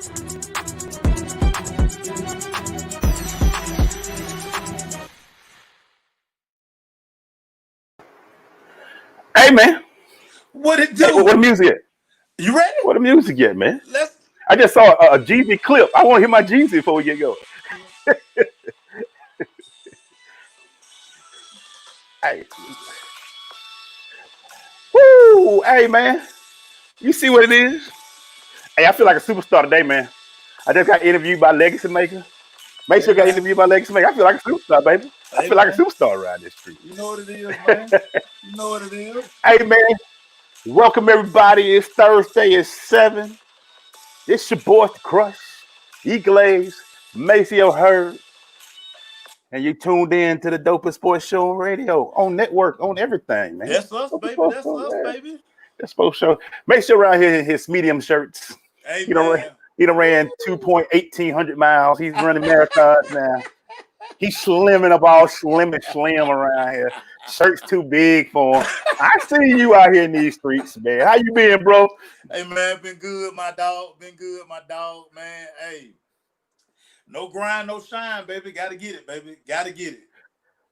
Hey man, What it hey, what do? the music at? You ready? What the music at, man? Let's. I just saw a Jeezy clip. I want to hear my Jeezy before we get going. Hey, woo! Hey man, you see what it is? Hey, I feel like a superstar today, man. I just got interviewed by Legacy Maker. Make Hey sure I got man. interviewed by Legacy Maker. I feel like a superstar, baby. I Hey feel like a man. superstar around this street. You know what it is, man. You know what it is. Hey man, welcome everybody. It's Thursday at 7. It's your boy the Crush, E Glaze, Maceo Hurd, and you tuned in to the Dopest Sports Show on radio, on network, on everything, man. That's us, Dopest baby. Sports That's Show, us, man. baby. That sports show. Make sure around here his medium shirts. Hey You know, man. he done Woo. ran 2.1800 miles. He's running marathons now. He's slimming up all slim and slim around here. Shirt's too big for him. I see you out here in these streets, man. How you been, bro? Hey man, been good, my dog. Been good, my dog, man. Hey, no grind, no shine, baby. Gotta get it, baby. Gotta get it.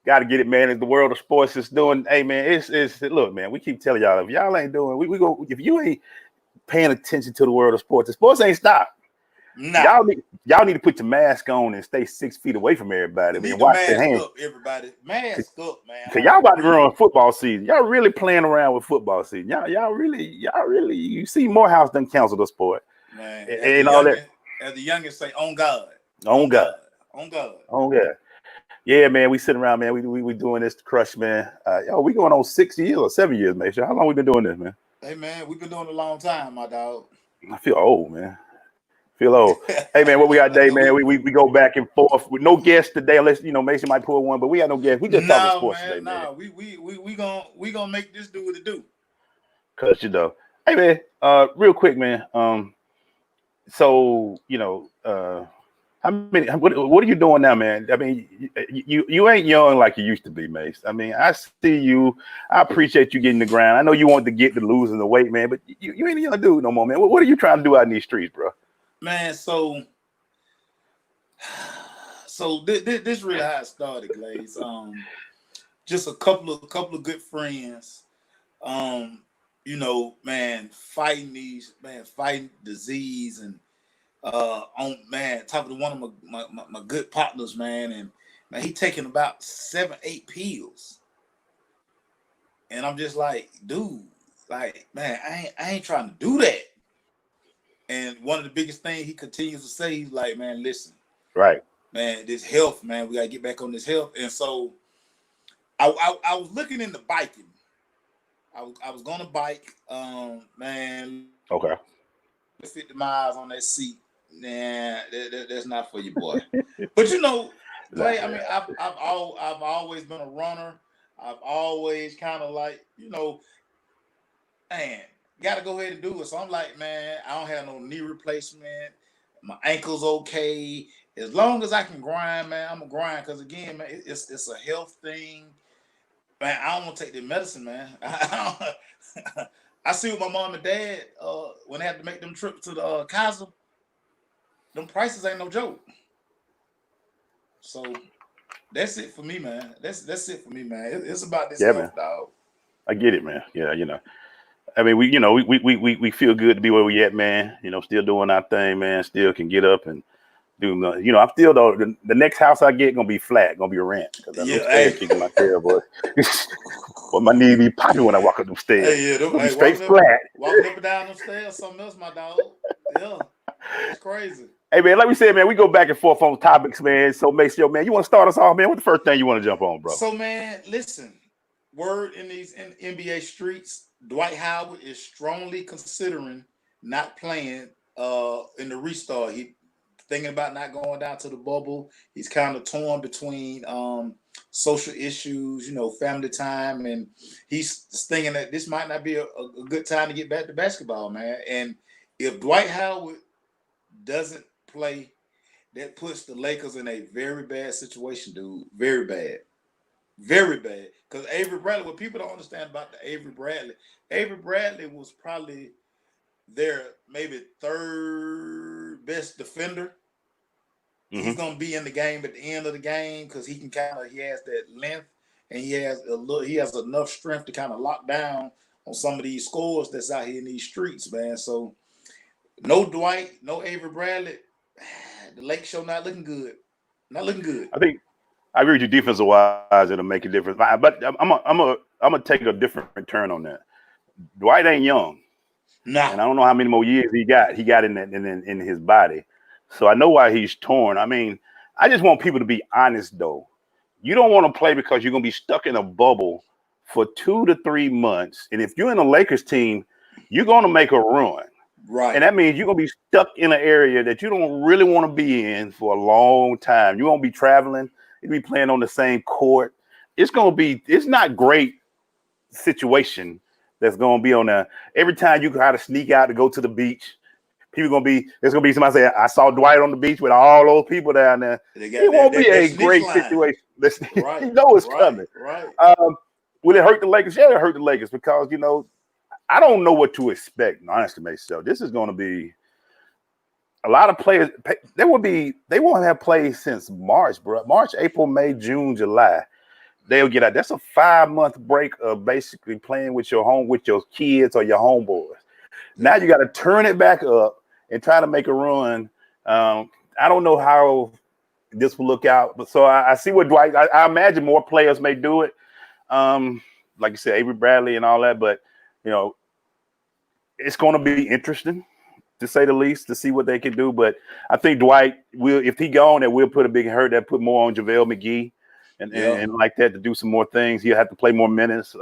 Got to get it, man. As the world of sports is doing, hey, man, it's look, man. We keep telling y'all if y'all ain't doing, we go if you ain't paying attention to the world of sports, the sports ain't stopped. Nah. Y'all need to put your mask on and stay 6 feet away from everybody, man. Need to Wash your mask hands. up, everybody. Mask up, man. Cause On y'all for about to real. run football season. Y'all really playing around with football season. Y'all really. You see, Morehouse done canceled the sport Man, and all that. as the youngest say, on God. On On God, God. On God. on God. Yeah, man. We sitting around, man. We doing this to Crush, man. We going on 6 years or 7 years, man. How long we been doing this, man? Hey man, we've been doing it a long time, my dog. I feel old, man. Feel old. Hey man, what we got today, No, man? We go back and forth with no guests today, unless Mason might pull one, but we got no guests. We just talking no sports today, man, man. nah. We gonna make this do what it do. Cause hey man, real quick, man. So how many? What are you doing now, man? I mean, you ain't young like you used to be, Mace. I mean, I see you. I appreciate you getting the ground. I know you want to get to losing the weight, man, but you ain't a young dude no more, man. What are you trying to do out in these streets, bro? Man, so this really how it started, Glaze. Just a couple of good friends. Man, fighting disease and on man, talking to one of my good partners, man, and man, he taking about 7, 8 pills. And I'm just like, dude, like, man, I ain't trying to do that. And one of the biggest things he continues to say, he's like, man, listen, Right. man, this health, man, we gotta get back on this health. And so I was looking into biking. I was gonna bike, man, Okay. 50 miles on that seat. Nah, that's not for you, boy. But Clay, I Yeah. mean, I've always been a runner. I've always kind of like, man, got to go ahead and do it. So I'm like, man, I don't have no knee replacement. My ankle's okay. As long as I can grind, man, I'm a grind. Because again, man, it's a health thing. Man, I don't want to take the medicine, man. I see with my mom and dad when they had to make them trips to the Kaiser, them prices ain't no joke. So that's it for me, man. That's it for me, man. It's about this Yeah, man. health, dog. I get it, man. Yeah, I mean, we feel good to be where we at, man. Still doing our thing, man. Still can get up and do. I'm still though. The next house I get gonna be flat, gonna be a ranch because I know Yeah, stairs hey, kicking my tail, boy. But my knee be popping when I walk up them stairs. hey, yeah, Gonna be hey, straight flat. walking up and down them stairs, something else, my dog. Yeah, it's crazy. Hey man, like we said, man, we go back and forth on topics, man. So make sure, man, you want to start us off, man. What the first thing you want to jump on, bro? So, man, listen. Word in these NBA streets, Dwight Howard is strongly considering not playing in the restart. He thinking about not going down to the bubble. He's kind of torn between social issues, family time, and he's thinking that this might not be a good time to get back to basketball, man. And if Dwight Howard doesn't play, that puts the Lakers in a very bad situation, dude. Very bad. Very bad. Because Avery Bradley, what people don't understand about the Avery Bradley was probably their maybe third best defender. Mm-hmm. He's gonna be in the game at the end of the game because he has that length and he has enough strength to kind of lock down on some of these scores that's out here in these streets, man. So no Dwight, no Avery Bradley. The Lake Show not looking good. Not looking good. I think I agree with you. Defensive wise, it'll make a difference. But I'm gonna take a different turn on that. Dwight ain't young, Nah. and I don't know how many more years he got. He got in his body, so I know why he's torn. I mean, I just want people to be honest though. You don't want to play because you're gonna be stuck in a bubble for 2 to 3 months, and if you're in a Lakers team, you're gonna make a run. Right. And that means you're going to be stuck in an area that you don't really want to be in for a long time. You won't be traveling. You'll be playing on the same court. It's not great situation that's going to be on there. Every time you try to sneak out to go to the beach, there's going to be somebody saying, I saw Dwight on the beach with all those people down there. It won't be a great situation. Right. You know it's coming. Right. Will it hurt the Lakers? Yeah, it'll hurt the Lakers because, I don't know what to expect, honestly, myself. This is going to be a lot of players. They won't have played since March, bro. March, April, May, June, July. They'll get out. That's a 5-month break of basically playing with your kids or your homeboys. Now you got to turn it back up and try to make a run. I don't know how this will look out, but so I see what Dwight. I imagine more players may do it. Like you said, Avery Bradley and all that, but it's going to be interesting, to say the least, to see what they can do. But I think Dwight will, if he gone, that will put a big hurt. That put more on JaVale McGee and like that to do some more things. He'll have to play more minutes.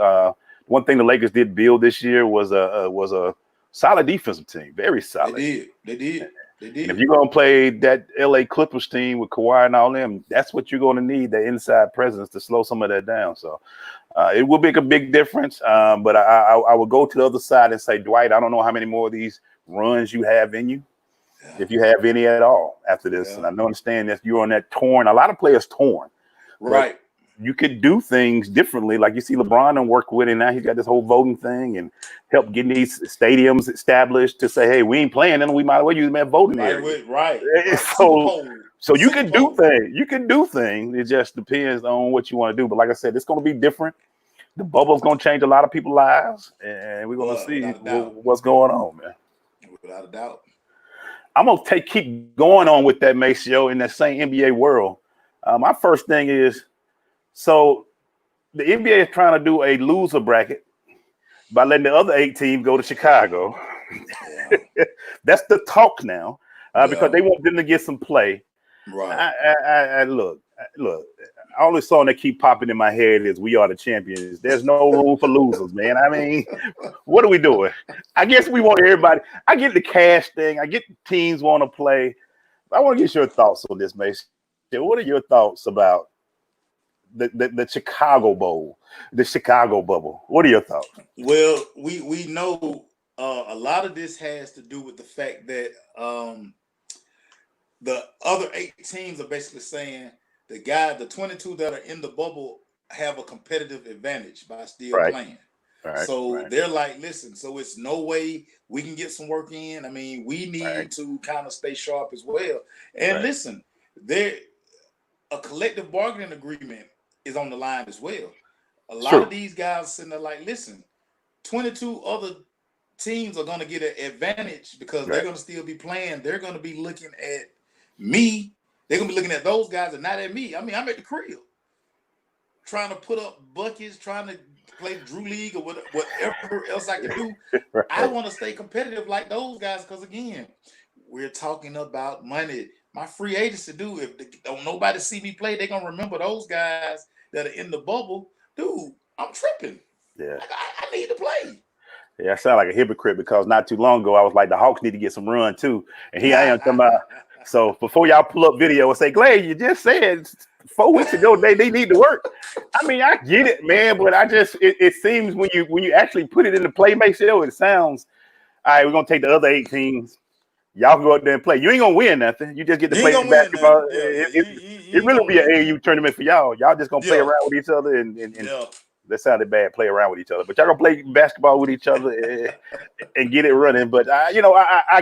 One thing the Lakers did build this year was a solid defensive team, very solid. They did. And if you're going to play that LA Clippers team with Kawhi and all them, that's what you're going to need, the inside presence to slow some of that down. So it will make a big difference. But I will go to the other side and say, Dwight, I don't know how many more of these runs you have in you, if you have any at all after this. And I understand that you're on that torn. A lot of players torn. Right. You could do things differently. Like you see LeBron and work with it. Now he's got this whole voting thing and help getting these stadiums established to say, hey, we ain't playing, and we might as well use them at voting area. Right. So you can do things. You can do things. It just depends on what you want to do. But like I said, it's going to be different. The bubble's going to change a lot of people's lives, and we're going to see what's going on, man. Without a doubt. I'm going to keep going on with that, Maceo, in that same NBA world. My first thing is, so the NBA is trying to do a loser bracket by letting the other 8 teams go to Chicago. Yeah. That's the talk now, because they want them to get some play. Right. I look. All this song that keep popping in my head is "We Are the Champions." There's no room for losers, man. I mean, what are we doing? I guess we want everybody. I get the cash thing. I get the teams want to play. I want to get your thoughts on this, Mason. What are your thoughts about the Chicago Bowl, the Chicago bubble? What are your thoughts? Well, we know a lot of this has to do with the fact that the other 8 teams are basically saying the 22 that are in the bubble have a competitive advantage by still playing. So they're like, listen, so it's no way we can get some work in. I mean, we need to kind of stay sharp as well. And listen, a collective bargaining agreement is on the line as well. A lot of these guys sitting there like, listen, 22 other teams are going to get an advantage because they're going to still be playing. They're going to be looking at me. They're going to be looking at those guys and not at me. I mean, I'm at the crib trying to put up buckets, trying to play Drew League or whatever else I can do. I want to stay competitive like those guys because, again, we're talking about money. My free agency, dude, if don't nobody see me play, they're going to remember those guys that are in the bubble. Dude, I'm tripping. Yeah. I need to play. Yeah, I sound like a hypocrite because not too long ago, I was like, the Hawks need to get some run too. And here I am talking about. So before y'all pull up video and say, Glade, you just said 4 weeks ago they need to work. I mean, I get it, man, but it seems when you actually put it in the play, Maceo, it sounds, all right, we're going to take the other 8 teams. Y'all can go out there and play. You ain't going to win nothing. You just get to play basketball. It really be an AAU tournament for y'all. Y'all just going to play around with each other and that sounded bad, play around with each other. But y'all going to play basketball with each other and get it running. But, I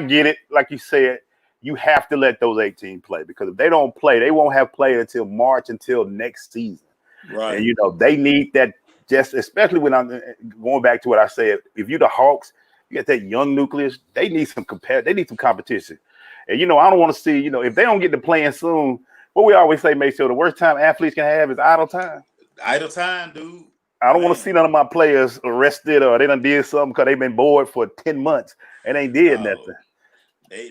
get it. Like you said, you have to let those 18 play, because if they don't play, they won't have played until March, until next season. Right. And, they need that, just especially when I'm going back to what I said. If you're the Hawks, you got that young nucleus, they need some competition. And, I don't want to see, if they don't get to playing soon, what we always say, Maceo, the worst time athletes can have is idle time. Idle time, dude. I don't want to see none of my players arrested or they done did something because they've been bored for 10 months and ain't did nothing.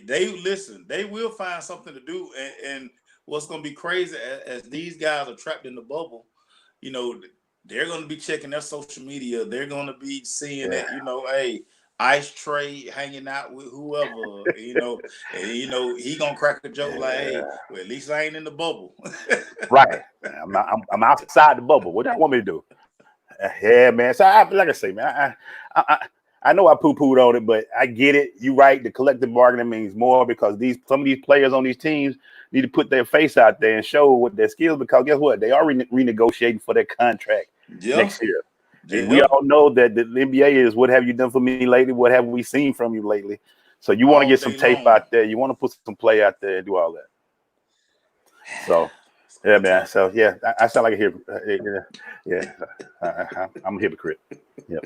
They listen. They will find something to do. And what's going to be crazy as these guys are trapped in the bubble, they're going to be checking their social media. They're going to be seeing that, hey, Ice Trey hanging out with whoever, and he gonna crack a joke like, hey, well, at least I ain't in the bubble. Right. I'm outside the bubble. What do you want me to do? Yeah, man. So like I say, man, I know I poo-pooed on it, but I get it. You're right. The collective bargaining means more, because some of these players on these teams need to put their face out there and show what their skills, because guess what? They are renegotiating for their contract next year. And we all know that the NBA is, what have you done for me lately? What have we seen from you lately? So you want to get some tape out there. You want to put some play out there and do all that. So, yeah, man. So, yeah, I sound like a hypocrite. Yeah, I'm a hypocrite. Yep.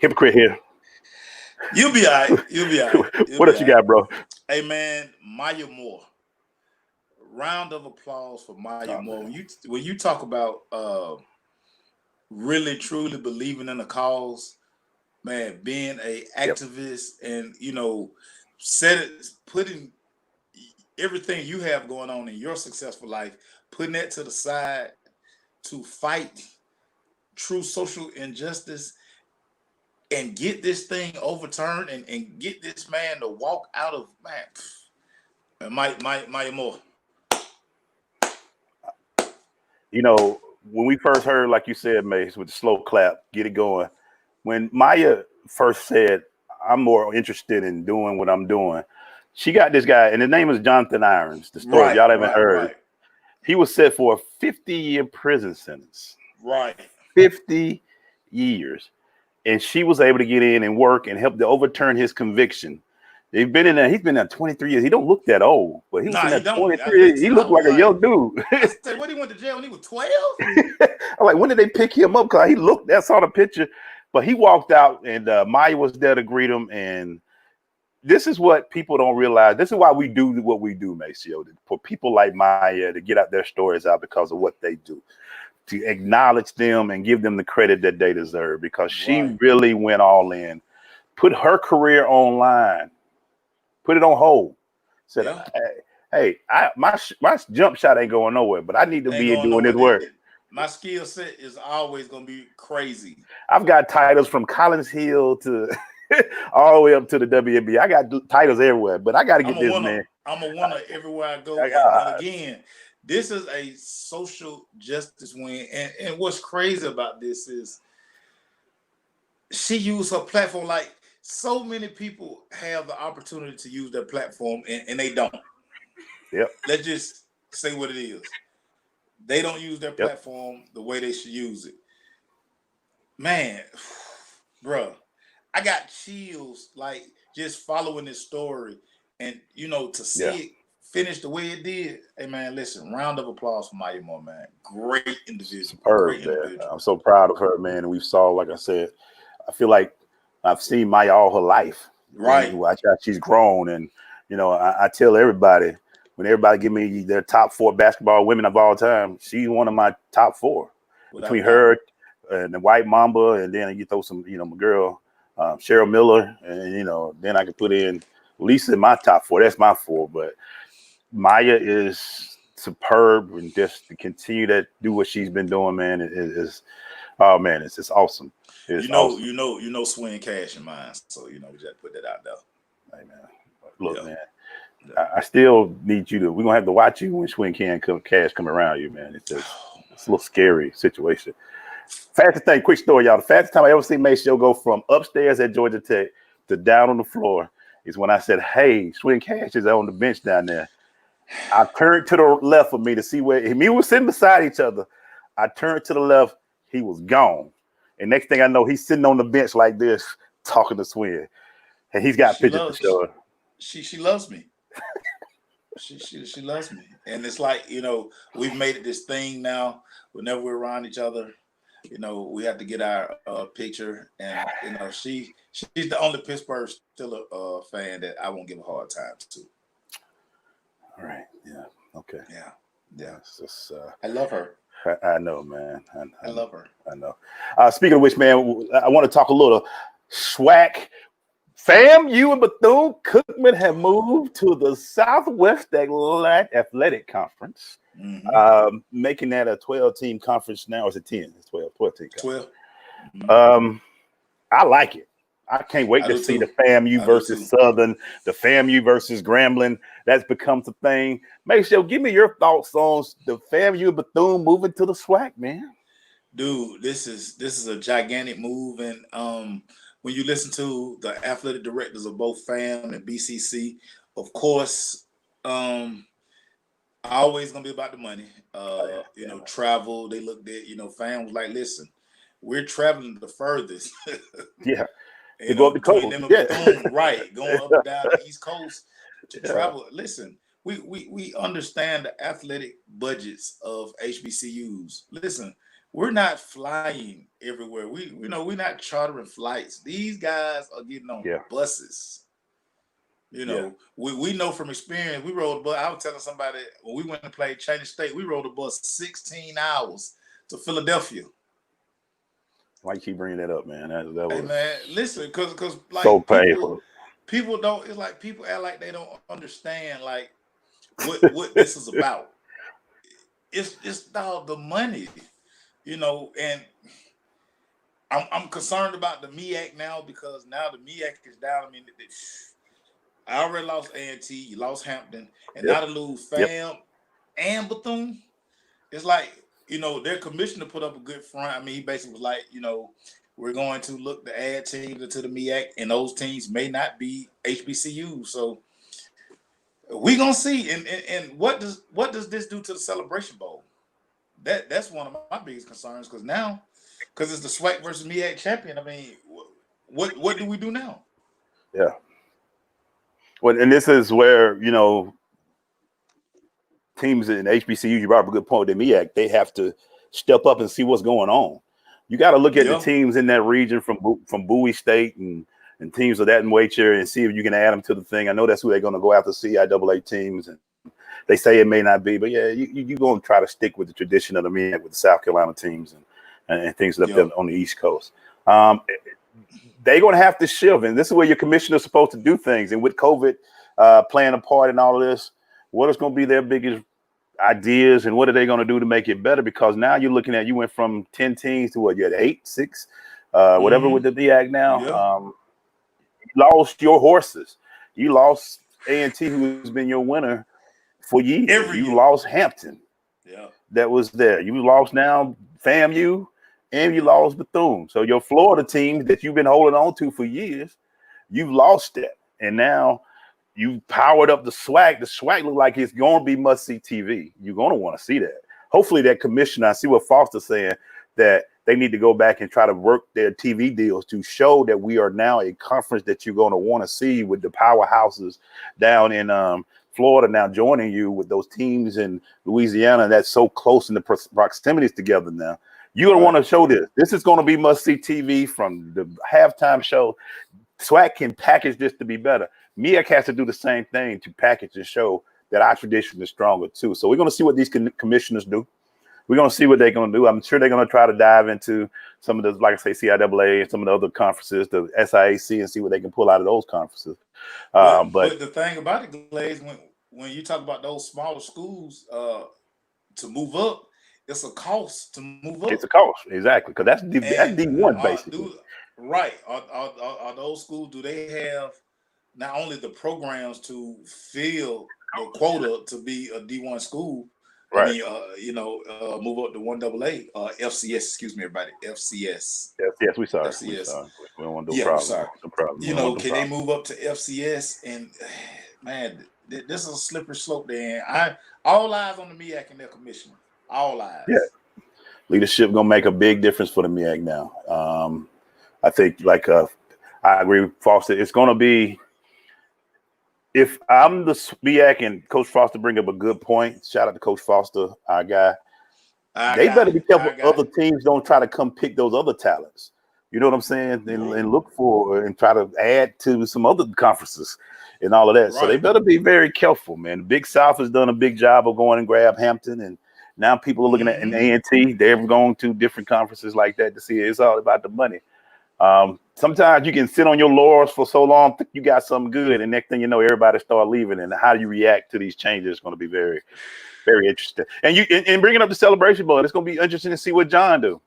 Hypocrite here. You'll be all right. You'll be all right. What else you got, bro? Hey, man, Maya Moore. Round of applause for Maya Moore. When you talk about really truly believing in the cause, man, being a activist, and putting everything you have going on in your successful life, putting that to the side to fight true social injustice and get this thing overturned and get this man to walk out of, man, Maya Moore. When we first heard, like you said, Mace, with the slow clap, get it going. When Maya first said, I'm more interested in doing what I'm doing, she got this guy, and his name is Jonathan Irons. The story y'all haven't heard. Right. He was set for a 50-year prison sentence. Right. 50 years. And she was able to get in and work and help to overturn his conviction. He's been in there 23 years. He don't look that old, but he was in there 23 years. He looked like a young dude. What, he went to jail when he was 12? I'm like, when did they pick him up? Because I saw the picture. But he walked out, and Maya was there to greet him. And this is what people don't realize. This is why we do what we do, Maceo. For people like Maya to get out their stories out because of what they do, to acknowledge them and give them the credit that they deserve, because she really went all in, put her career online, put it on hold. Said, hey, my jump shot ain't going nowhere, but I need to be doing this work. My skill set is always going to be crazy. I've got titles from Collins Hill to all the way up to the WNBA. I got titles everywhere, but I got to get this, man. I'm a winner everywhere I go. And again, this is a social justice win. And what's crazy about this is she used her platform. Like, so many people have the opportunity to use their platform and they don't. Yep. Let's just say what it is. They don't use their platform the way they should use it. Man, bro, I got chills, like, just following this story, and to see it finish the way it did. Hey, man, listen, round of applause for Maya Moore, man. Great individual. Superb, man. I'm so proud of her, man. And we saw, like I said, I feel like I've seen Maya all her life. Right. Watch how she's grown. And, I tell everybody, when everybody give me their top 4 basketball women of all time, she's one of my top 4. Between her and the White Mamba, and then you throw some, my girl, Cheryl Miller, and, then I can put in Lisa in my top 4. That's my 4. But Maya is superb, and just to continue to do what she's been doing, man, is oh man, it's just awesome. Awesome. Swing Cash in mine, so we just put that out there. Hey man, look, man, I still need you to. We're gonna have to watch you when Swing Cash come around you, man. It's a little scary situation. Fastest thing, quick story, y'all. The fastest time I ever seen Maceo go from upstairs at Georgia Tech to down on the floor is when I said, "Hey, Swing Cash is on the bench down there." I turned to the left of me to see where we were sitting beside each other. I turned to the left, he was gone. And next thing I know, he's sitting on the bench like this, talking to Swing. And he's got pictures to show her. She loves me. She loves me, and it's like, you know, we've made it this thing now. Whenever we're around each other, you know, we have to get our picture, and you know, she's the only Pittsburgh Steelers fan that I won't give a hard time to. All right. Yeah. Okay. Yeah. It's just, I love her. I know, man. I love her. I know. Speaking of which, man, I want to talk a little SWAC. Fam, you and Bethune-Cookman have moved to the Southwest Athletic Conference, making that a 12-team conference now. Or is it 10? It's 12-team conference. 12. I like it. I can't wait to see the FAMU versus Southern, the FAMU versus Grambling. That's become the thing. Maceo, give me your thoughts on the FAMU and Bethune moving to the SWAC, man. Dude, this is a gigantic move, and when you listen to the athletic directors of both FAM and BCC, of course, always gonna be about the money. You know, travel. They looked at, you know, FAM was like, listen, we're traveling the furthest. Yeah. You go up the coast. Bethune, right, going up and down the East Coast to travel. Listen, we understand the athletic budgets of HBCUs. Listen, we're not flying everywhere. We're not chartering flights. These guys are getting on buses. You know, we know from experience. We rode a bus. I was telling somebody when we went to play Cheney State, we rode a bus 16 hours to Philadelphia. Why you keep bringing that up, man? That was, hey, man, listen, because like so painful. People don't. It's like people act like they don't understand like what this is about. It's about the money, you know. And I'm concerned about the MEAC now, because now the MEAC is down. I mean, I already lost A&T, you lost Hampton, and now to lose FAM and Bethune. It's like, you know, their commissioner put up a good front. I mean, he basically was like, you know, we're going to look to add teams into the MEAC, and those teams may not be HBCU. So we're gonna see. And what does this do to the Celebration Bowl? That's one of my biggest concerns, because it's the SWAC versus MEAC champion. I mean, what do we do now? Yeah. Well, and this is where, you know, teams in HBCU, you brought up a good point with the MEAC, they have to step up and see what's going on. You got to look at the teams in that region from Bowie State and teams of that nature and see if you can add them to the thing. I know that's who they're going to go after, CIAA teams. And they say it may not be, but yeah, you're going to try to stick with the tradition of the MEAC with the South Carolina teams and things up there on the East Coast. They're going to have to shift, and this is where your commissioner is supposed to do things. And with COVID playing a part in all of this, what is going to be their biggest ideas, and what are they going to do to make it better? Because now you're looking at, you went from 10 teams to what, you had 8, 6, whatever with the MEAC now. You lost your horses. You lost A&T, who's been your winner for years. You lost Hampton. That was there. You lost now FAMU, and you lost Bethune. So your Florida team that you've been holding on to for years, you've lost that. And now you powered up the SWAC. The SWAC look like it's going to be must-see TV. You're going to want to see that. Hopefully that commissioner, I see what Foster's saying, that they need to go back and try to work their TV deals to show that we are now a conference that you're going to want to see, with the powerhouses down in Florida now joining you with those teams in Louisiana that's so close in the proximities together now. You're going to want to show this. This is going to be must-see TV from the halftime show. SWAC can package this to be better. MEAC has to do the same thing to package and show that our tradition is stronger too. So we're going to see what these commissioners do. We're going to see what they're going to do. I'm sure they're going to try to dive into some of the, like I say, CIAA and some of the other conferences, the SIAC, and see what they can pull out of those conferences. But the thing about it, Glaze, when you talk about those smaller schools to move up, it's a cost to move up. It's a cost, exactly, because that's D1 basically. Right. Are those schools, do they have not only the programs to fill the quota to be a D1 school, right? I mean, move up to 1AA, FCS. Excuse me, everybody. FCS. Yes, we sorry. FCS. We sorry. We don't want to do problem. No problem. You know, can they move up to FCS? And man, this is a slippery slope there. And all eyes on the MEAC and their commissioner. All eyes. Yeah. Leadership gonna make a big difference for the MEAC now. I think, I agree with Foster. It's gonna be if I'm the SBAC, and Coach Foster bring up a good point. Shout out to Coach Foster, our guy. They better be careful other teams don't try to come pick those other talents. You know what I'm saying? And look for and try to add to some other conferences and all of that. Right. So they better be very careful, man. The Big South has done a big job of going and grab Hampton, and now people are looking at an A&T. They're going to different conferences like that to see it. It's all about the money. Sometimes you can sit on your laurels for so long, think you got something good, and next thing you know, everybody start leaving. And how you react to these changes is going to be very, very interesting. And bringing up the Celebration Bowl, it's going to be interesting to see what John do,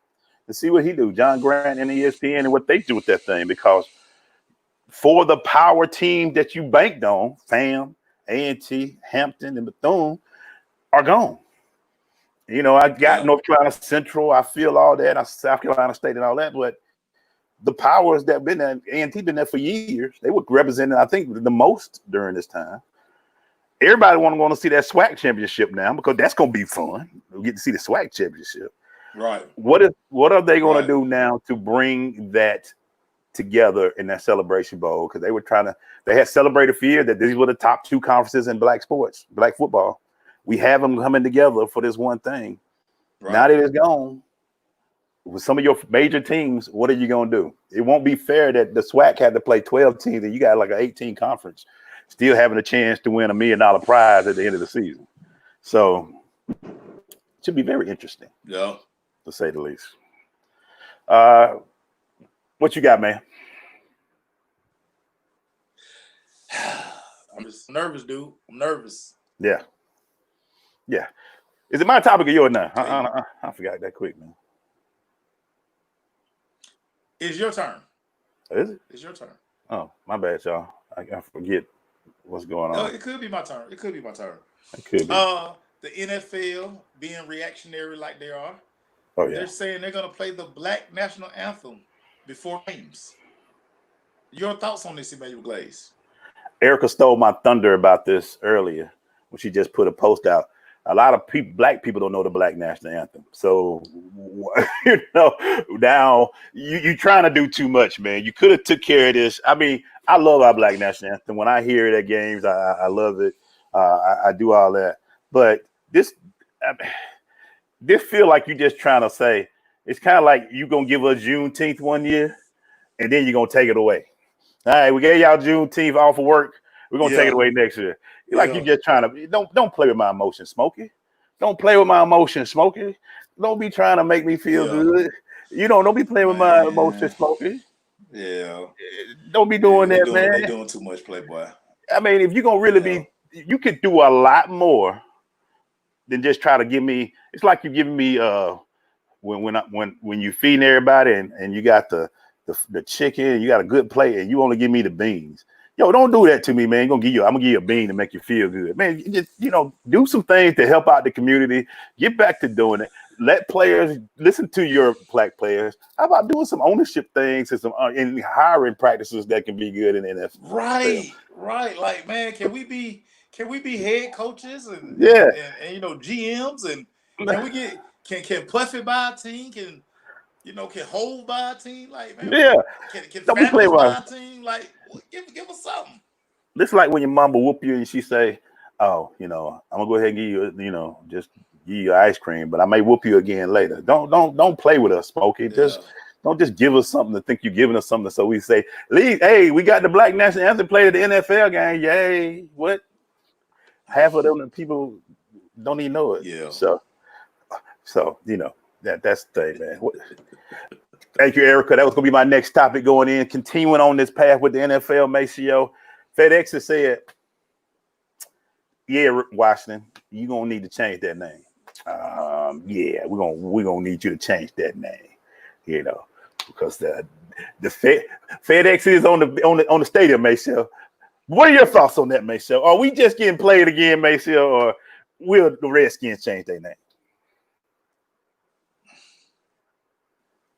and see what he do, John Grant and ESPN, and what they do with that thing. Because for the power team that you banked on, FAM, A&T, Hampton, and Bethune are gone. You know, I got North Carolina Central. I feel all that. South Carolina State and all that, but the powers that been there, A&T been there for years. They were representing, I think, the most during this time. Everybody want to see that SWAC championship now because that's going to be fun. We'll get to see the SWAC championship. Right. What are they going to do now to bring that together in that Celebration Bowl? Because they had celebrated fear that these were the top two conferences in black sports, black football. We have them coming together for this one thing. Right. Now that it's gone, with some of your major teams, what are you going to do? It won't be fair that the SWAC had to play 12 teams and you got like an 18 conference, still having a chance to win $1 million prize at the end of the season. So it should be very interesting. Yeah. To say the least. What you got, man? I'm just nervous, dude. I'm nervous. Yeah. Yeah. Is it my topic or yours now? I forgot that quick, man. It's your turn. Is it? It's your turn. Oh, my bad, y'all. I forget what's going on. It could be my turn. It could be. The NFL being reactionary like they are. Oh, yeah. They're saying they're going to play the Black National Anthem before games. Your thoughts on this, Emmanuel Glaze? Erica stole my thunder about this earlier when she just put a post out. A lot of black people don't know the Black National Anthem. So, you know, now you trying to do too much, man. You could have took care of this. I mean, I love our Black National Anthem. When I hear it at games, I love it. I do all that. But this feel like you're just trying to say, it's kind of like you going to give us Juneteenth one year, and then you're going to take it away. All right, we gave y'all Juneteenth off of work. We're going to take it away next year. Like you just trying to don't play with my emotions, Smokey. Don't play with my emotions, Smokey. Don't be trying to make me feel good. You don't be playing with my emotions, Smokey. Yeah. Don't be doing that, man. They're doing too much, Playboy. I mean, if you're gonna really you could do a lot more than just try to give me. It's like you're giving me when you feeding everybody and you got the chicken, you got a good plate, and you only give me the beans. Yo, don't do that to me, man. I'm gonna give you a bean to make you feel good, man. Just do some things to help out the community. Get back to doing it. Let players listen to your black players. How about doing some ownership things and some hiring practices that can be good in the NFL? Right. Like, man, can we be head coaches and GMs and can we get can Puffy buy a team? Can Hove buy a team? Like, man, can don't be playing buy a team? Like, give us something. This is like when your mama whoop you and she say, "Oh, I'm gonna go ahead and give you, just give you ice cream, but I may whoop you again later." Don't play with us, Smokey. Don't just give us something to think you're giving us something. So we say, "Hey, we got the Black National Anthem played at the NFL game." Yay! What? Half of them people don't even know it. Yeah. So that's the thing, man. Thank you, Erica. That was going to be my next topic going in. Continuing on this path with the NFL, Maceo. FedEx has said, Washington, you're going to need to change that name. We're gonna need you to change that name, because the FedEx is on the stadium, Maceo. What are your thoughts on that, Maceo? Are we just getting played again, Maceo, or will the Redskins change their name?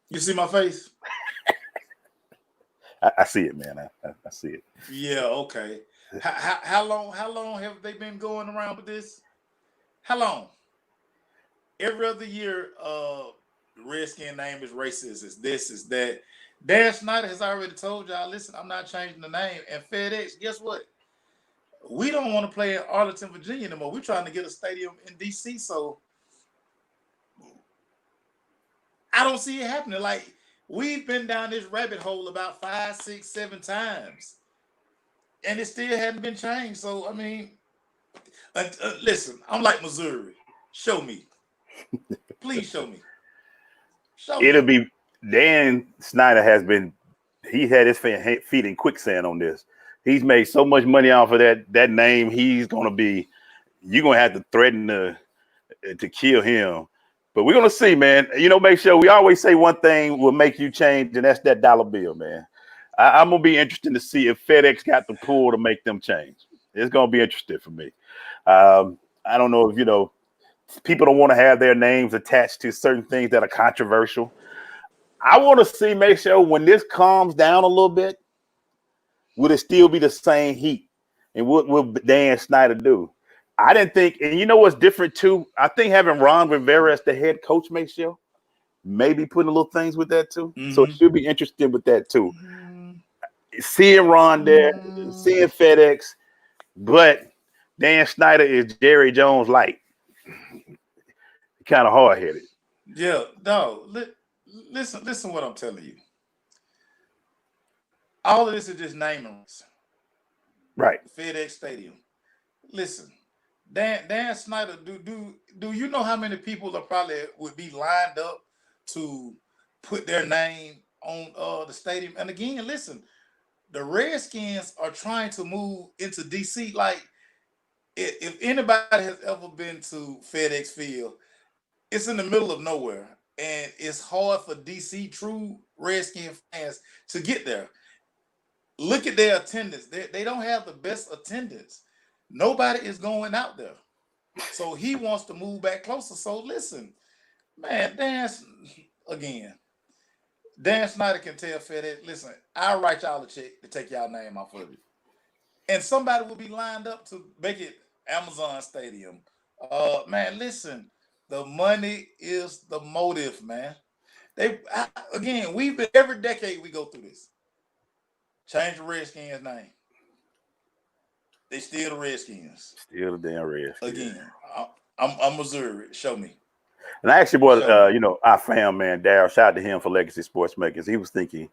You see my face? I see it, man. I see it. Yeah, okay. How long have they been going around with this? How long? Every other year, the Redskin name is racist, is this, is that. Dan Snyder has already told y'all, listen, I'm not changing the name. And FedEx, guess what? we don't want to play in Arlington, Virginia anymore. We're trying to get a stadium in DC. So I don't see it happening. Like, we've been down this rabbit hole about 5, 6, 7 times, and it still hadn't been changed. So, I mean, listen, I'm like Missouri. Show me. Please show me. It'll be Dan Snyder he's had his feet in quicksand on this. He's made so much money off of that name. You're going to have to threaten to kill him. But we're going to see, man. Make sure we always say one thing will make you change, and that's that dollar bill, man. I'm going to be interested to see if FedEx got the pull to make them change. It's going to be interesting for me. I don't know if, people don't want to have their names attached to certain things that are controversial. I want to make sure when this calms down a little bit, will it still be the same heat? And what will Dan Snyder do? I didn't think, and you know what's different too? I think having Ron Rivera as the head coach makes you maybe putting a little things with that too. Mm-hmm. So it should be interesting with that too. Mm-hmm. Seeing Ron there, seeing FedEx, but Dan Snyder is Jerry Jones light. Kind of hard-headed. Yeah, no. Listen what I'm telling you. All of this is just namings. Right. FedEx Stadium. Listen, Dan Snyder, do you know how many people would be lined up to put their name on the stadium? And again, listen, the Redskins are trying to move into DC. Like, if anybody has ever been to FedEx Field, it's in the middle of nowhere, and it's hard for DC true Redskin fans to get there. Look at their attendance. They don't have the best attendance. Nobody is going out there. So he wants to move back closer. So listen, man, Dan Snyder can tell FedEx, listen, I'll write y'all a check to take y'all name off of it. And somebody will be lined up to make it Amazon Stadium. Man, listen. The money is the motive, man. We've been every decade we go through this. Change the Redskins' name. They still the Redskins. Still the damn Redskins. Again, I'm Missouri. Show me. And I actually brought, our fam, man, Daryl, shout out to him for Legacy Sports Makers. He was thinking,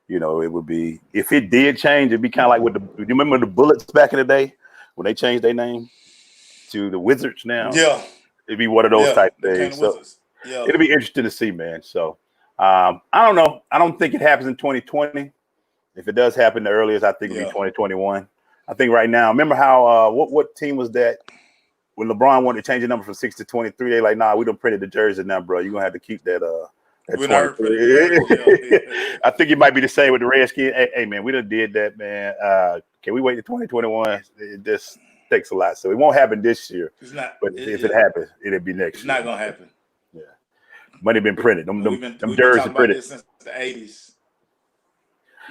it would be, if it did change, it'd be kind of like you remember the Bullets back in the day when they changed their name to the Wizards now? Yeah. It'd be one of those type things. So it'll be interesting to see, man. So I don't know. I don't think it happens in 2020. If it does happen, the earliest I think it'll be 2021. I think right now, remember how what team was that when LeBron wanted to change the number from 6 to 23? They like, nah, we done printed the jersey now, bro. You're gonna have to keep that 23. I think it might be the same with the Redskins. Hey man, we done did that, man. Can we wait to 2021? It just takes a lot, so it won't happen this year. It's not, but if it happens, it'll be next year. It's not gonna happen. Yeah, money been printed. Them jerseys been printed this since the 80s.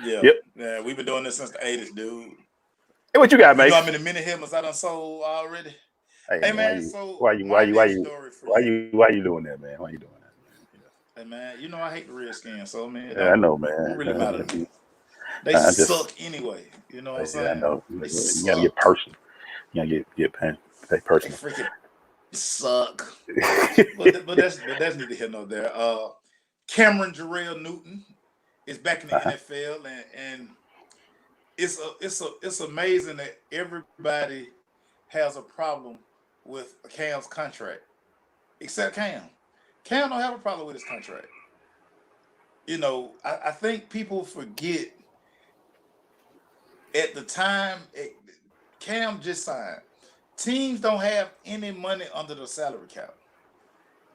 Yeah, yep. Yeah, we've been doing this since the 80s, dude. Hey, what you got, man? You know how many mini helmets I done sold already? Hey man, why you doing that, man? Why you doing that? Hey man, you know I hate the Redskins, so man. Yeah, I know, man. It don't really matter to me. They suck anyway. You know what I'm saying? I know. You gotta get personal. You gotta get pay personal. They freaking suck. but that's neither here nor there. Cameron Jarrell Newton is back in the NFL, and it's amazing that everybody has a problem with Cam's contract, except Cam. Cam don't have a problem with his contract. I think people forget at the time Cam just signed. Teams don't have any money under the salary cap.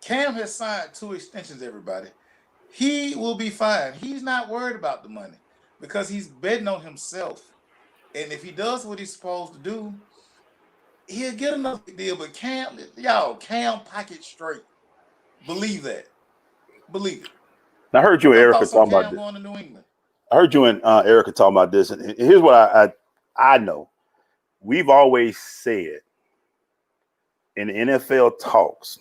Cam has signed 2 extensions, everybody. He will be fine. He's not worried about the money because he's betting on himself. And if he does what he's supposed to do, he'll get another deal. But Cam pocket straight. Believe that. Believe it. I heard you and Erica talking about this. Going to New England. I heard you and Erica talking about this, and here's what I know. We've always said in NFL talks,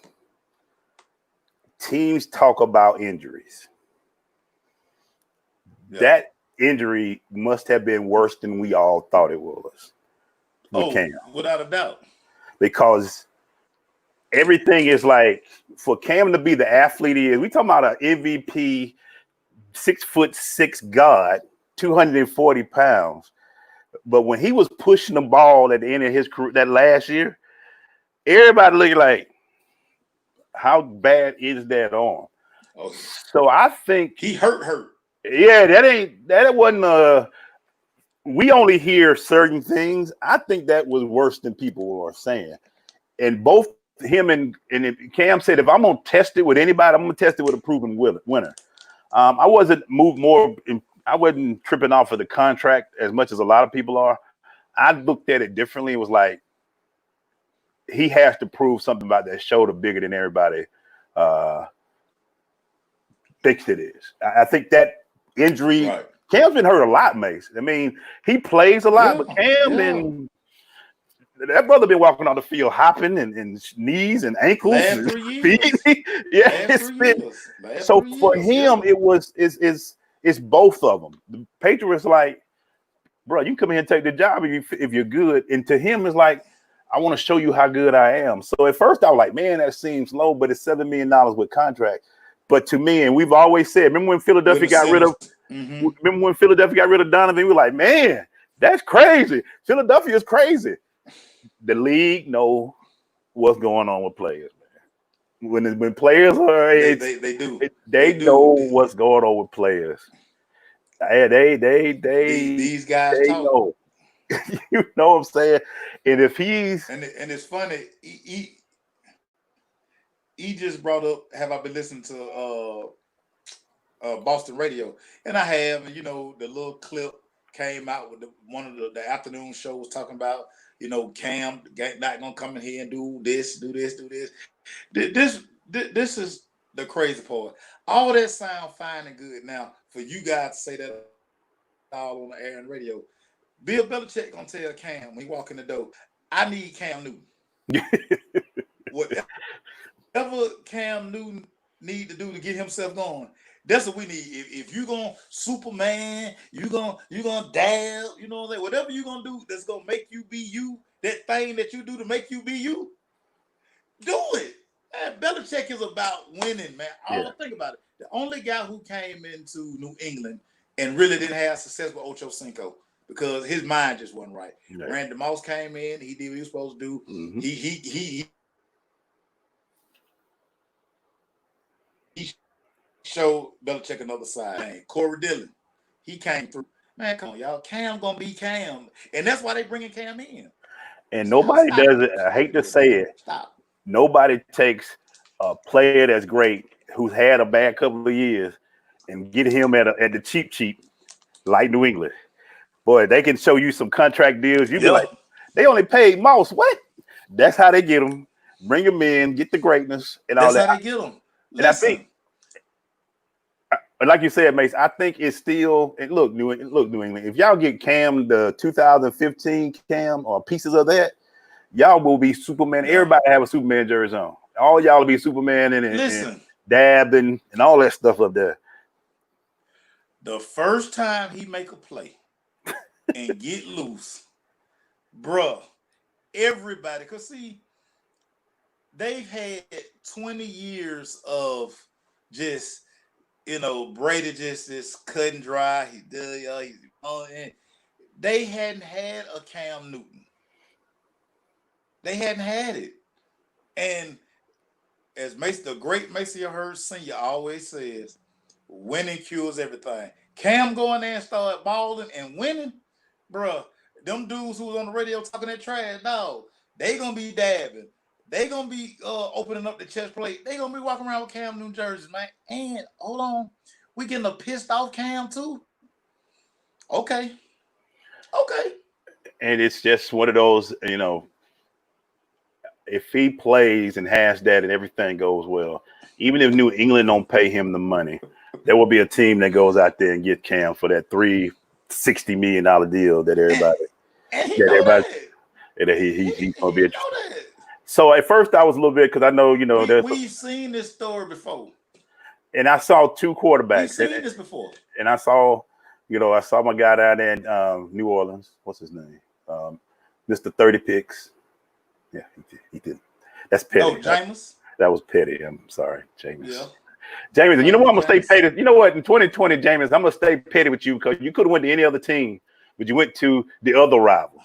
teams talk about injuries. Yeah. That injury must have been worse than we all thought it was. with Cam, without a doubt. because everything is like, for Cam to be the athlete he is. We talking about an MVP, 6'6" God, 240 pounds. But when he was pushing the ball at the end of his career, that last year, everybody looking like, how bad is that arm? Oh, So I think he hurt. Yeah, that wasn't we only hear certain things. I think that was worse than people are saying. And both him and Cam said, if I'm gonna test it with anybody, I'm gonna test it with a proven winner. I wasn't tripping off of the contract as much as a lot of people are. I looked at it differently. It was like, he has to prove something about that shoulder bigger than everybody thinks it is. I think that injury, Right. Cam's been hurt a lot, Mace. I mean, he plays a lot, but Cam and that brother been walking on the field hopping and knees and ankles last and 3 years. feet. Yeah, last 3 years. So for him, it's both of them. The Patriots like, bro, you come here and take the job if you're good. And to him, it's like, I want to show you how good I am. So at first I was like, man, that seems low, but it's $7 million with contract. But to me, and we've always said, remember when Philadelphia got rid of Donovan? We were like, man, that's crazy. Philadelphia is crazy. The league know what's going on with players, man. When players are, they do. They know what's going on with players. These guys they talk. know. You know what I'm saying? And if he's and it's funny, he just brought up, have I been listening to Boston radio? And I have, and the little clip came out with one of the afternoon shows talking about, Cam not gonna come in here and do this. This is the crazy part. All that sound fine and good. Now, for you guys to say that all on the air and radio, Bill Belichick gonna tell Cam when he walk in the door, I need Cam Newton. Whatever Cam Newton need to do to get himself going, that's what we need. If you gonna Superman, you gonna dab, whatever you gonna do that's gonna make you be you, that thing that you do to make you be you, do it. Man, Belichick is about winning, man. Think about it. The only guy who came into New England and really didn't have success with Ocho Cinco, because his mind just wasn't right. Yeah. Randy Moss came in, he did what he was supposed to do. Mm-hmm. He showed Belichick another side. Man, Corey Dillon, he came through. Man, come on, y'all. Cam gonna be Cam, and that's why they bringing Cam in. And nobody does it. I hate to say it. Stop. Nobody takes a player that's great, who's had a bad couple of years, and get him at the cheap, like New England. Boy, they can show you some contract deals. You'd be like, they only paid Moss. What? That's how they get them. Bring them in, get the greatness, and all that. That's how they get them. And I think, like you said, Mace, I think it's still. And look, New England. If y'all get Cam, the 2015 Cam, or pieces of that, y'all will be Superman. Everybody have a Superman jersey on. All y'all will be Superman and dab and all that stuff up there. The first time he make a play and get loose, bruh, everybody, because see, they've had 20 years of just, Brady just cut and dry. They hadn't had a Cam Newton. They hadn't had it. And as the great Maceo Hurd Sr. always says, winning cures everything. Cam going there and start balling and winning, bruh, them dudes who was on the radio talking that trash, dog, they gonna be dabbing. They gonna be opening up the chest plate. They gonna be walking around with Cam Newton jerseys, man. And hold on, we getting a pissed off Cam too? Okay. And it's just one of those, if he plays and has that and everything goes well, even if New England don't pay him the money, there will be a team that goes out there and get Cam for that $360 million deal that everybody. And he know that. He's gonna be interested. So at first I was a little bit, because I know we've seen this story before, and I saw two quarterbacks. We've seen this before, and I saw my guy down there in New Orleans. What's his name? Mr. 30 picks. Yeah, he did. That's petty. Oh, Jameis. That was petty. I'm sorry, Jameis. Yeah. Jameis, you know what? I'm gonna stay Jameis. petty. You know what? In 2020, Jameis, I'm gonna stay petty with you because you could have went to any other team, but you went to the other rival.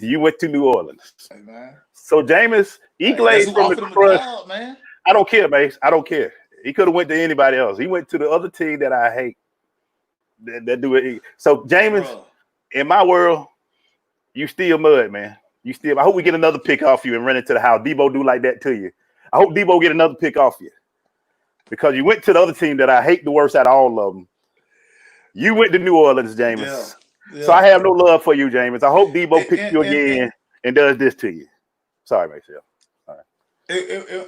You went to New Orleans. Hey, man. So Jameis, Eagles from the Crush. Job, man. I don't care, Mace. I don't care. He could have went to anybody else. He went to the other team that I hate. That do it. So Jameis, in my world, you still mud, man. You still. I hope we get another pick off you and run into the house. Debo do like that to you. I hope Debo get another pick off you because you went to the other team that I hate the worst out of all of them. You went to New Orleans, Jameis. Yeah. Yeah. So I have no love for you, Jameis. I hope Debo picks you again and does this to you. Sorry, Mace. All right.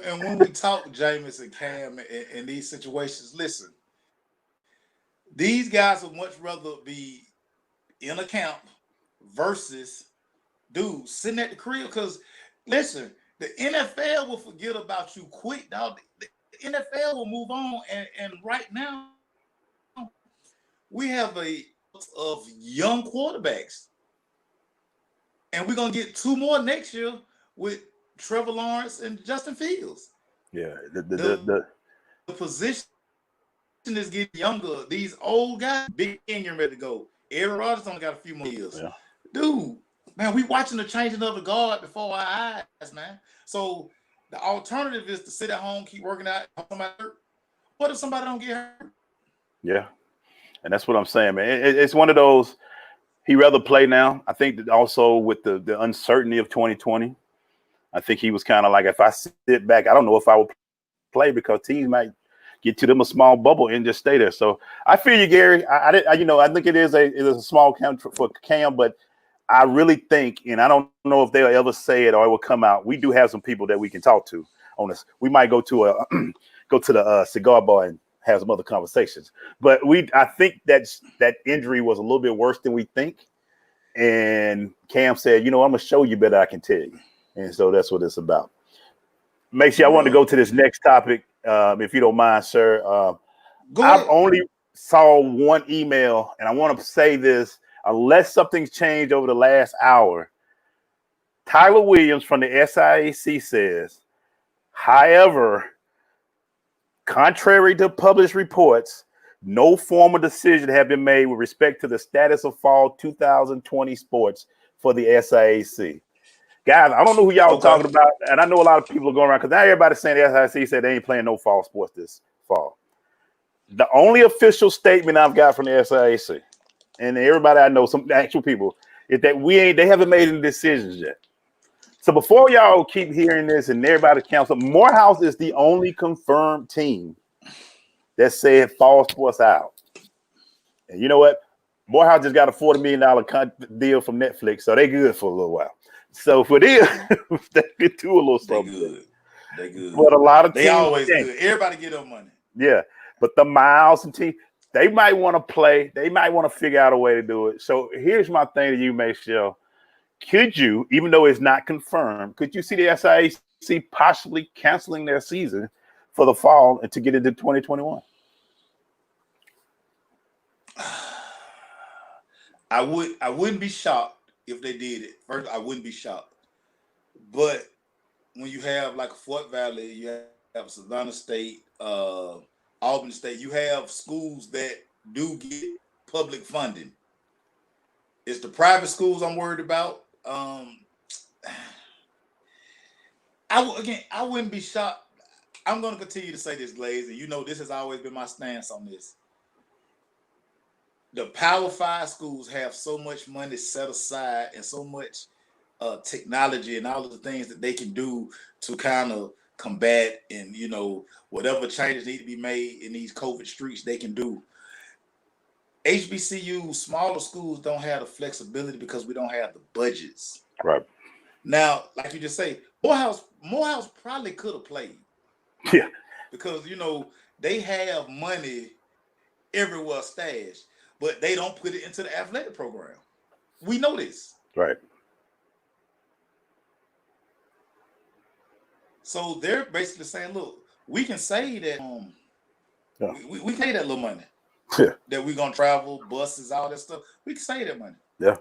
And when we talk Jameis and Cam in these situations, listen, these guys would much rather be in a camp versus dude sitting at the crib. Because listen, the NFL will forget about you quick, dog. The NFL will move on, and right now we have of young quarterbacks, and we're gonna get 2 more next year with Trevor Lawrence and Justin Fields. Yeah, the position is getting younger. These old guys, Big King, ready to go. Aaron Rodgers only got a few more years. Yeah. Dude, man, we watching the changing of the guard before our eyes, man. So the alternative is to sit at home, keep working out. What if somebody don't get hurt? Yeah, and that's what I'm saying, man. It's one of those. He rather play now. I think that also with the uncertainty of 2020, I think he was kind of like, if I sit back, I don't know if I will play because teams might get to them a small bubble and just stay there. So I feel you, Gary. I think it is a small count for Cam, but I really think, and I don't know if they'll ever say it or it will come out. We do have some people that we can talk to on this. We might go to the cigar bar and have some other conversations. But I think that injury was a little bit worse than we think. And Cam said, I'm going to show you better I can tell you. And so that's what it's about. Macy, I want to go to this next topic, if you don't mind, sir. I've only saw one email, and I want to say this, unless something's changed over the last hour. Tyler Williams from the SIAC says, however, contrary to published reports, no formal decision have been made with respect to the status of fall 2020 sports for the SIAC. Guys, I don't know who y'all talking about, and I know a lot of people are going around because now everybody's saying the SIAC said they ain't playing no fall sports this fall. The only official statement I've got from the SIAC, and everybody I know, some actual people, is that they haven't made any decisions yet. So before y'all keep hearing this and everybody counts up, Morehouse is the only confirmed team that said fall sports out. And you know what? Morehouse just got a $40 million deal from Netflix, so they good for a little while. So for them, they could do a little something. They good. But a lot of teams, they always good. Everybody get their money. Yeah, but the Miles and team, they might want to play. They might want to figure out a way to do it. So here's my thing to you, Michelle. Could you, even though it's not confirmed, could you see the SIAC possibly canceling their season for the fall and to get into 2021? I wouldn't be shocked if they did it. First, I wouldn't be shocked. But when you have like Fort Valley, you have Savannah State, Albany State, you have schools that do get public funding. It's the private schools I'm worried about. I wouldn't be shocked. I'm going to continue to say this, Glaze, and this has always been my stance on this. The Power 5 schools have so much money set aside and so much technology and all of the things that they can do to kind of combat and, whatever changes need to be made in these COVID streets, they can do. HBCU, smaller schools don't have the flexibility because we don't have the budgets. Right. Now, like you just say, Morehouse probably could have played. Yeah. Because, they have money everywhere stashed, but they don't put it into the athletic program. We know this. Right. So they're basically saying, look, we can say that we can pay that little money. Yeah. That we're gonna travel, buses, all that stuff. We can save that money. Yeah.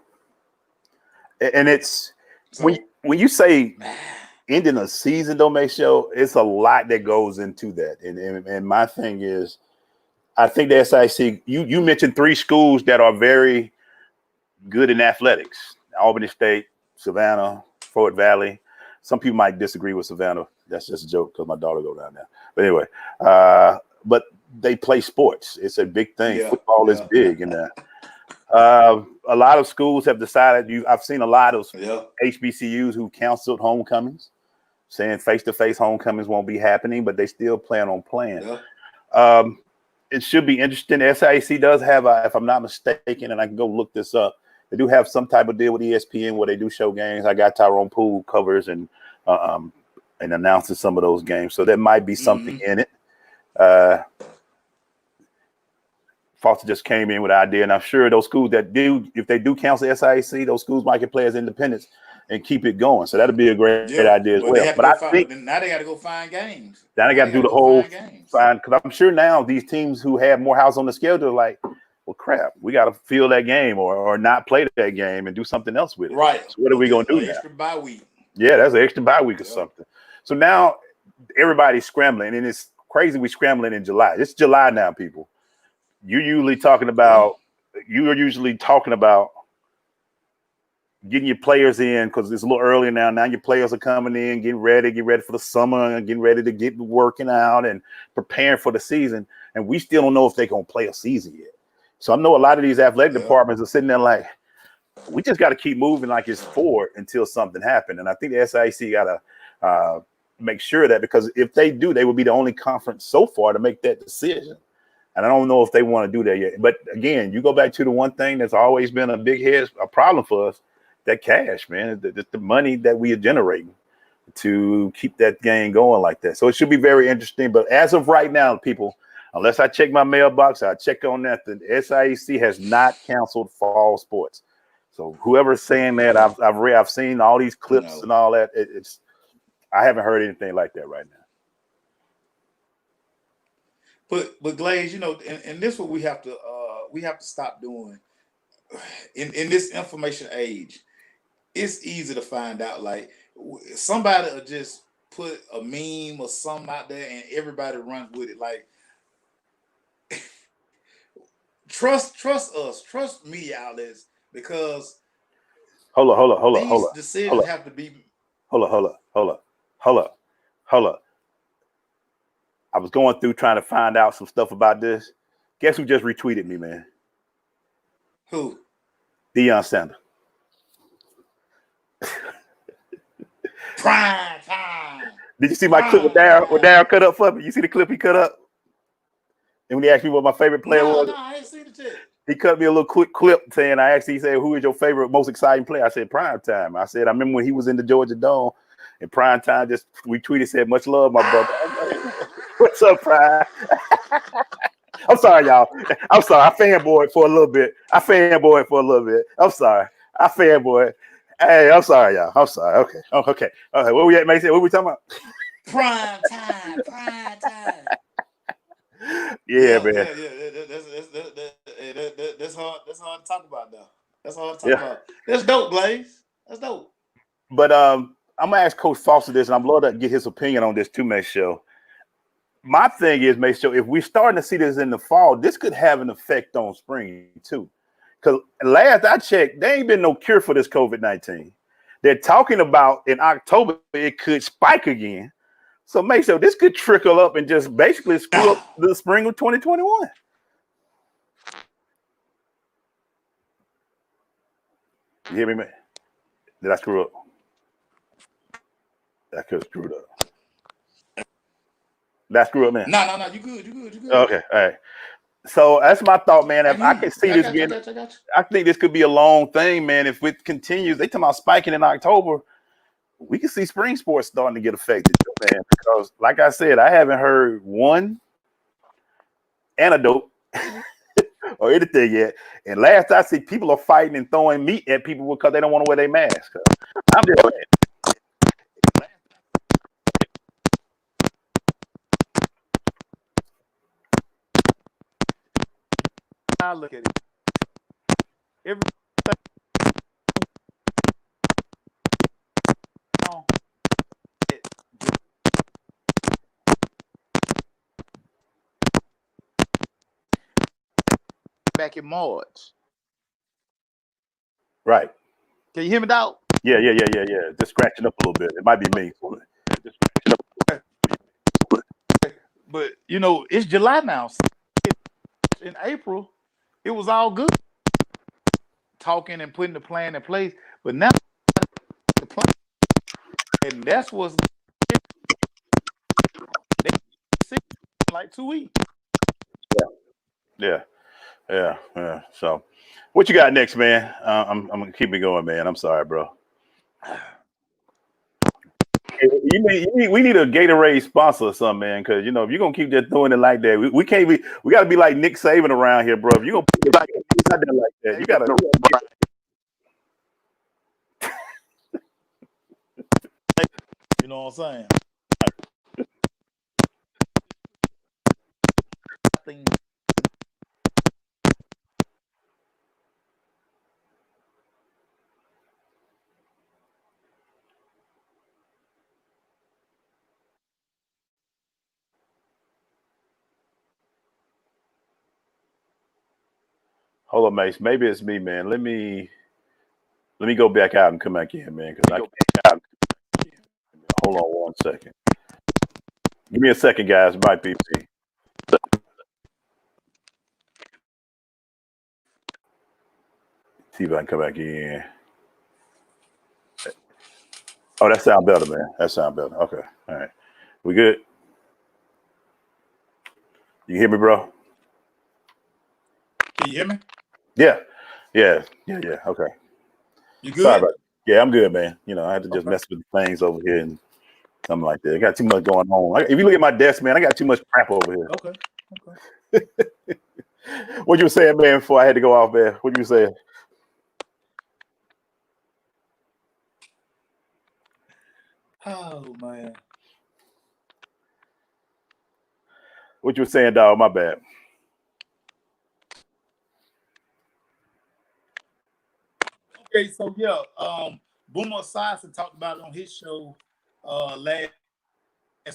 And it's So, when you say ending a season, don't make sure it's a lot that goes into that. And my thing is, I think the SIC. You mentioned 3 schools that are very good in athletics: Albany State, Savannah, Fort Valley. Some people might disagree with Savannah. That's just a joke because my daughter go down there. But anyway, but they play sports. It's a big thing. yeah, Football is big in that. A lot of schools have decided. I've seen a lot of HBCUs who canceled homecomings, saying face-to-face homecomings won't be happening, but they still plan on playing. It should be interesting. SIAC does have, if I'm not mistaken, and I can go look this up, they do have some type of deal with ESPN where they do show games. I got Tyrone Poole covers and announces some of those games, so there might be something in it. Foster just came in with an idea, and I'm sure those schools that do, if they do cancel SIAC, those schools might can play as independents and keep it going. So that'd be a great idea as well. But I think now they got to go find games. Now they got to do the whole find, because I'm sure now these teams who have more house on the schedule are like, well, crap, we got to fill that game or not play that game and do something else with it. Right. So what are we going to do now? Extra bye week. Yeah, that's an extra bye week or something. So now everybody's scrambling, and it's crazy we scrambling in July. It's July now, people. You're usually talking about getting your players in because it's a little early now. Now your players are coming in, getting ready for the summer, and getting ready to get working out and preparing for the season. And we still don't know if they're going to play a season yet. So I know a lot of these athletic departments are sitting there like, we just got to keep moving like it's forward until something happens. And I think the SIC got to make sure that, because if they do, they will be the only conference so far to make that decision. And I don't know if they want to do that yet. But again, you go back to the one thing that's always been a problem for us, that cash, man, the money that we are generating to keep that game going like that. So it should be very interesting. But as of right now, people, unless I check my mailbox, I check on that, the SIAC has not canceled fall sports. So whoever's saying that, I've seen all these clips and all that. I haven't heard anything like that right now. But Glaze, and this is what we have to stop doing in this information age. It's easy to find out. Like somebody will just put a meme or something out there, and everybody runs with it. Like trust us, trust media outlets, because hold up. Decisions have to be. Hold up. I was going through trying to find out some stuff about this. Guess who just retweeted me, man? Who? Deion Sanders. Prime time. Did you see my clip with Darryl cut up for me? You see the clip he cut up? And when he asked me what my favorite player was, no, I didn't see the shit. He cut me a little quick clip saying, he said, who is your favorite, most exciting player? I said, Prime Time. I said, I remember when he was in the Georgia Dome, and Prime Time just retweeted, said, much love, my brother. What's up, Prime? I'm sorry, y'all. I'm sorry. I fanboyed for a little bit. I'm sorry. I fanboyed. Hey, I'm sorry, y'all. I'm sorry. Okay. Oh, okay. Okay. Where we at, Mason? What we talking about? Prime time. Yeah, man. That's hard to talk about, though. That's hard to talk about. That's dope, Blaze. That's dope. But I'm gonna ask Coach Foster this, and I'm love to get his opinion on this too, Make Show. My thing is, Make Show, if we're starting to see this in the fall, this could have an effect on spring too. Because last I checked, there ain't been no cure for this COVID-19. They're talking about in October it could spike again. So Make Show, this could trickle up and just basically screw up the spring of 2021. You hear me, man? Did I screw up? That could have screwed up. That screw up, man. No. You good. Okay, all right. So that's my thought, man. If I can see this being, I think this could be a long thing, man. If it continues, they talking about spiking in October, we can see spring sports starting to get affected, man. Because, like I said, I haven't heard one antidote or anything yet. And last I see, people are fighting and throwing meat at people because they don't want to wear their mask. I'm just saying. I look at it. back in March. Right. Can you hear me, dog? Yeah. Just scratching up a little bit. It might be me. Just scratching up. But you know, it's July now. In April, it was all good. Talking and putting the plan in place. But now the plan, and that's what's like 2 weeks. Yeah. So, what you got next, man? I'm gonna keep it going, man. I'm sorry, bro. We need a Gatorade sponsor or something, man. Because if you're gonna keep just doing it like that, we can't be. We gotta be like Nick Saban around here, bro. If you're gonna put it out there like that, you gotta. You know what I'm saying? Hold on, Mace. Maybe it's me, man. Let me go back out and come back in, man. Because I can't. Hold on 1 second. Give me a second, guys. It might be me. See if I can come back in. Oh, that sounds better, man. That sounds better. Okay. All right. We good? You hear me, bro? Can you hear me? Yeah. Okay. You good? Sorry about that. Yeah, I'm good, man. I had to just mess with the things over here and something like that. I got too much going on. If you look at my desk, man, I got too much crap over here. Okay. What you were saying, man, before I had to go off there? What you were saying? Oh man. What you were saying, dog? My bad. Okay, so yeah, Boomer Esiason talked about it on his show last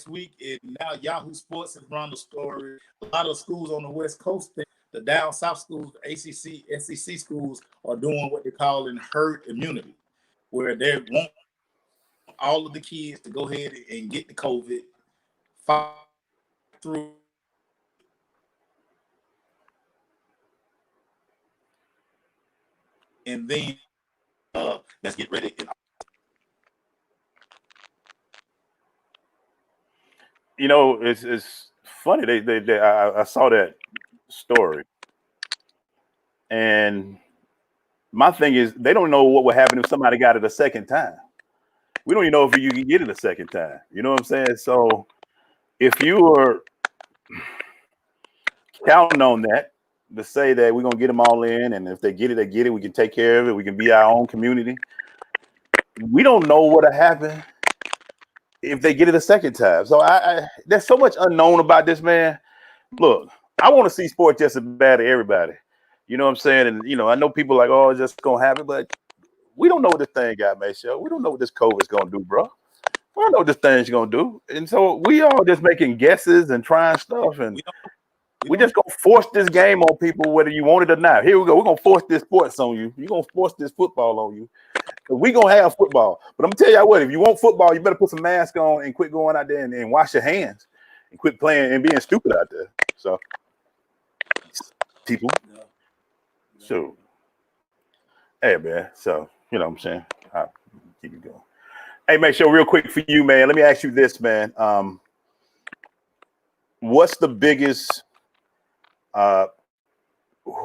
week, and now Yahoo Sports has run the story. A lot of schools on the West Coast, the down south schools, the ACC, SEC schools, are doing what they call in herd immunity, where they want all of the kids to go ahead and get the COVID, fight through, and then let's get ready. It's funny. I saw that story, and my thing is they don't know what would happen if somebody got it a second time. We don't even know if you can get it a second time. You know what I'm saying? So if you are counting on that to say that we're gonna get them all in, and if they get it, they get it. We can take care of it. We can be our own community. We don't know what'll happen if they get it a second time. So there's so much unknown about this, man. Look, I want to see sports just as bad as everybody. You know what I'm saying? And I know people like, oh, it's just gonna happen, but we don't know what this thing got, man. So we don't know what this COVID's gonna do, bro. We don't know what this thing's gonna do. And so we all just making guesses and trying stuff, and we just gonna force this game on people whether you want it or not. Here we go. We're gonna force this sports on you. You're gonna force this football on you. We gonna have football. But I'm gonna tell you what, if you want football, you better put some mask on and quit going out there and wash your hands and quit playing and being stupid out there. So people. So hey man, so you know what I'm saying. I'll keep it going. Hey man, show real quick for you, man. Let me ask you this, man. What's the biggest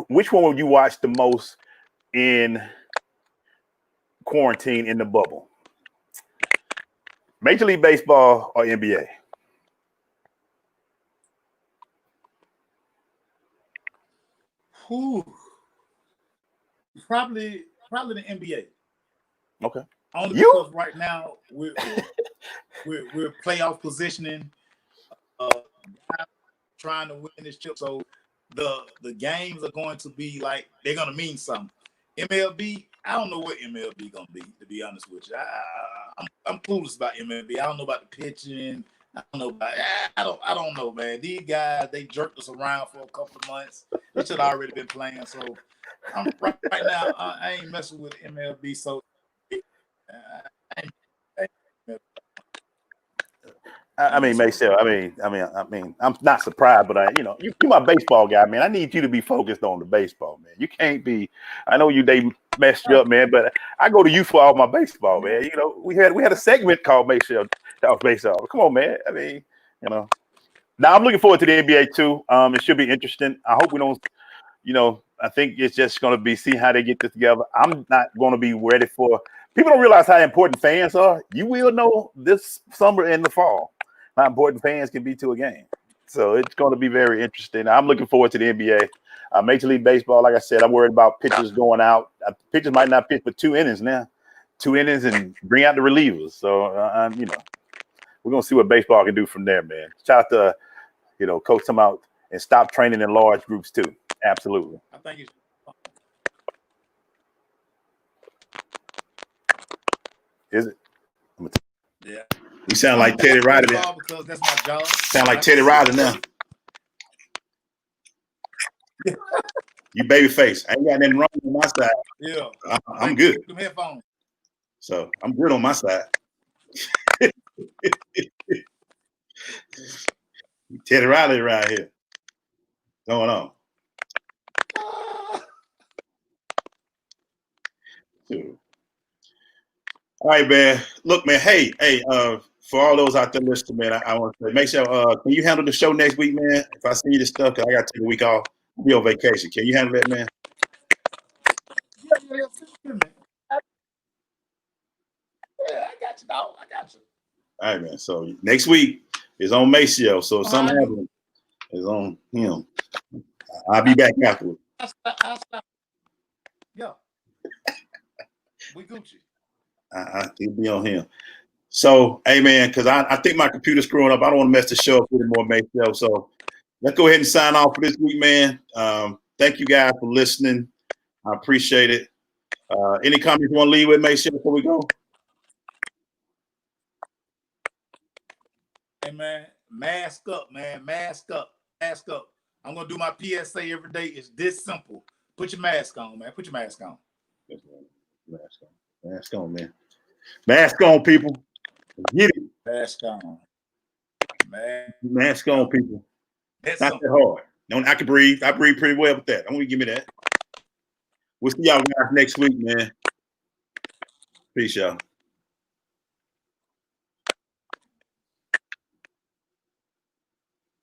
which one would you watch the most in quarantine in the bubble? Major League Baseball or NBA? Probably the NBA. Okay. Only because right now we're playoff positioning, trying to win this chip. So the games are going to be like they're going to mean something. MLB, I don't know what MLB gonna be, to be honest with you. I'm clueless about MLB. I don't know about the pitching. I don't know about. I don't know, man. These guys, they jerked us around for a couple of months. it should already been playing. So I'm right now. I ain't messing with MLB. So I mean, Maceo, I'm not surprised, but you're my baseball guy, man. I need you to be focused on the baseball, man. You can't be. I know they messed you up, man, but I go to you for all my baseball, man. We had a segment called Maceo Talk Baseball. Come on, man. I mean, Now I'm looking forward to the NBA too. It should be interesting. I hope we don't. I think it's just going to be see how they get this together. I'm not going to be ready for. People don't realize how important fans are. You will know this summer and the fall how important fans can be to a game. So it's going to be very interesting. I'm looking forward to the NBA. Major League Baseball, like I said, I'm worried about pitchers going out. Pitchers might not pitch for 2 innings now. 2 innings and bring out the relievers. So, we're going to see what baseball can do from there, man. Shout out to, coach them out and stop training in large groups too. Absolutely. I think it's. Is it? Yeah. You sound like Teddy Ryder there. Because that's my job. Sound like Teddy Ryder now. You baby face. I ain't got nothing wrong on my side. Yeah. I'm good. Them headphones. So I'm good on my side. Teddy Riley around here. Going on. All right, man. Look, man. Hey, for all those out there listening, man, I want to say, make sure. Can you handle the show next week, man? If I see you this stuff, cause I got to take a week off. I'll be on vacation. Can you handle that, man? Yeah, I got you, dog. I got you. All right, man. So next week is on Maceo. So if something happens, it's on him. I'll be back afterwards. I'll stop. Yeah. We Gucci. It'll be on him. So, hey, man, because I think my computer's screwing up. I don't want to mess the show up anymore, Maceo. So let's go ahead and sign off for this week, man. Thank you guys for listening. I appreciate it. Any comments you want to leave with, Maceo, before we go? Hey, man, mask up, man. Mask up. Mask up. I'm going to do my PSA every day. It's this simple. Put your mask on, man. Put your mask on. Mask on. Mask on, man. Mask on, people. Get it. Mask on. Mask on, people. That's not that hard. No, I can breathe. I breathe pretty well with that. I want you to give me that. We'll see y'all guys next week, man. Peace, y'all.